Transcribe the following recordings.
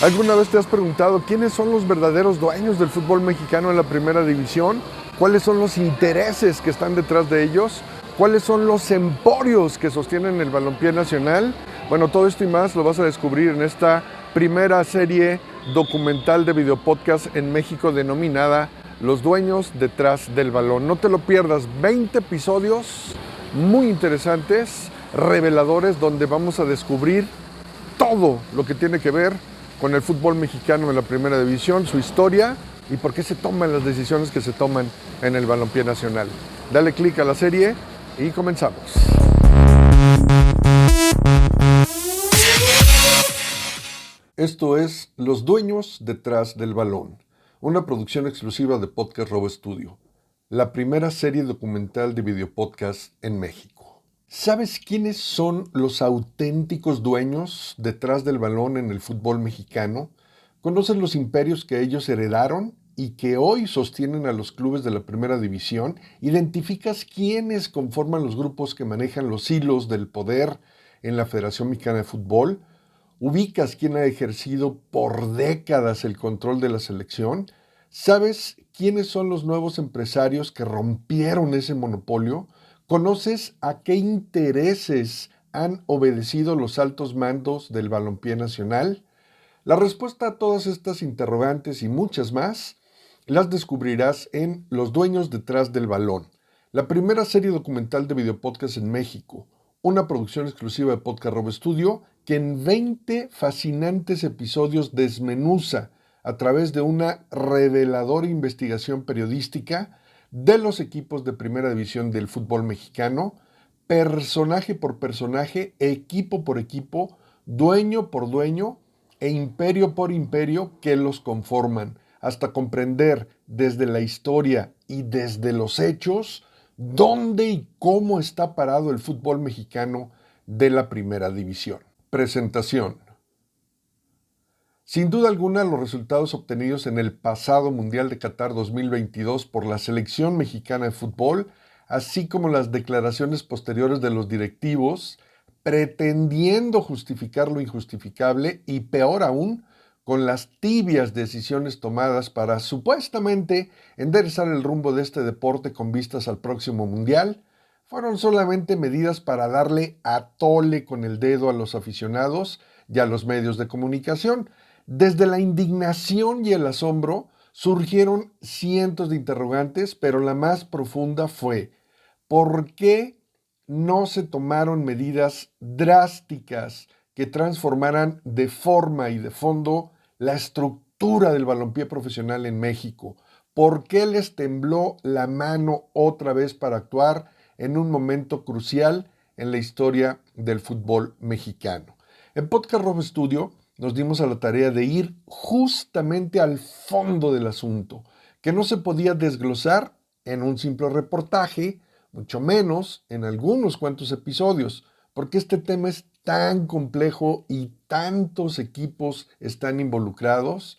¿Alguna vez te has preguntado quiénes son los verdaderos dueños del fútbol mexicano en la primera división? ¿Cuáles son los intereses que están detrás de ellos? ¿Cuáles son los emporios que sostienen el balompié nacional? Bueno, todo esto y más lo vas a descubrir en esta primera serie documental de videopodcast en México denominada Los Dueños Detrás del Balón. No te lo pierdas, 20 episodios muy interesantes, reveladores, donde vamos a descubrir todo lo que tiene que ver con el fútbol mexicano en la primera división, su historia y por qué se toman las decisiones que se toman en el balompié nacional. Dale click a la serie y comenzamos. Esto es Los Dueños Detrás del Balón, una producción exclusiva de Podcast Robo Studio, la primera serie documental de videopodcast en México. ¿Sabes quiénes son los auténticos dueños detrás del balón en el fútbol mexicano? ¿Conoces los imperios que ellos heredaron y que hoy sostienen a los clubes de la primera división? ¿Identificas quiénes conforman los grupos que manejan los hilos del poder en la Federación Mexicana de Fútbol? ¿Ubicas quién ha ejercido por décadas el control de la selección? ¿Sabes quiénes son los nuevos empresarios que rompieron ese monopolio? ¿Conoces a qué intereses han obedecido los altos mandos del balompié nacional? La respuesta a todas estas interrogantes y muchas más las descubrirás en Los Dueños Detrás del Balón, la primera serie documental de videopodcast en México, una producción exclusiva de Podcast Robo Studio que en 20 fascinantes episodios desmenuza a través de una reveladora investigación periodística de los equipos de primera división del fútbol mexicano, personaje por personaje, equipo por equipo, dueño por dueño e imperio por imperio que los conforman, hasta comprender desde la historia y desde los hechos dónde y cómo está parado el fútbol mexicano de la primera división. Presentación. Sin duda alguna, los resultados obtenidos en el pasado Mundial de Qatar 2022 por la selección mexicana de fútbol, así como las declaraciones posteriores de los directivos, pretendiendo justificar lo injustificable y peor aún, con las tibias decisiones tomadas para supuestamente enderezar el rumbo de este deporte con vistas al próximo Mundial, fueron solamente medidas para darle a tole con el dedo a los aficionados y a los medios de comunicación. Desde la indignación y el asombro surgieron cientos de interrogantes, pero la más profunda fue: ¿por qué no se tomaron medidas drásticas que transformaran de forma y de fondo la estructura del balompié profesional en México? ¿Por qué les tembló la mano otra vez para actuar en un momento crucial en la historia del fútbol mexicano? En Podcast Robo Studio nos dimos a la tarea de ir justamente al fondo del asunto, que no se podía desglosar en un simple reportaje, mucho menos en algunos cuantos episodios, porque este tema es tan complejo y tantos equipos están involucrados,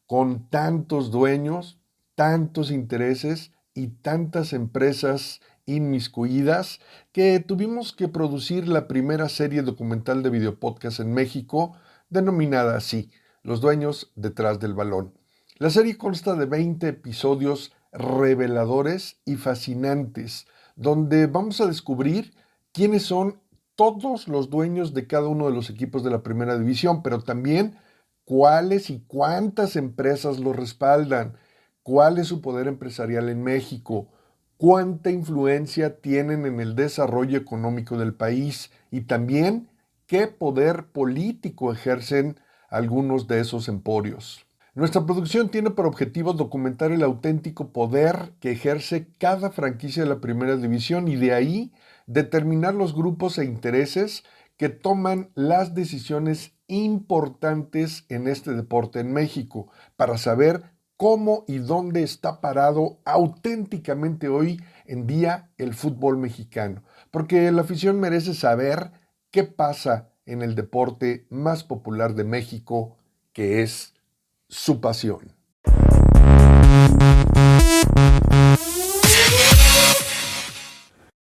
con tantos dueños, tantos intereses y tantas empresas inmiscuidas, que tuvimos que producir la primera serie documental de videopodcast en México, denominada así, Los Dueños Detrás del Balón. La serie consta de 20 episodios reveladores y fascinantes, donde vamos a descubrir quiénes son todos los dueños de cada uno de los equipos de la primera división, pero también cuáles y cuántas empresas los respaldan, cuál es su poder empresarial en México, cuánta influencia tienen en el desarrollo económico del país y también qué poder político ejercen algunos de esos emporios. Nuestra producción tiene por objetivo documentar el auténtico poder que ejerce cada franquicia de la primera división y de ahí determinar los grupos e intereses que toman las decisiones importantes en este deporte en México, para saber cómo y dónde está parado auténticamente hoy en día el fútbol mexicano. Porque la afición merece saber qué pasa en el deporte más popular de México, que es su pasión.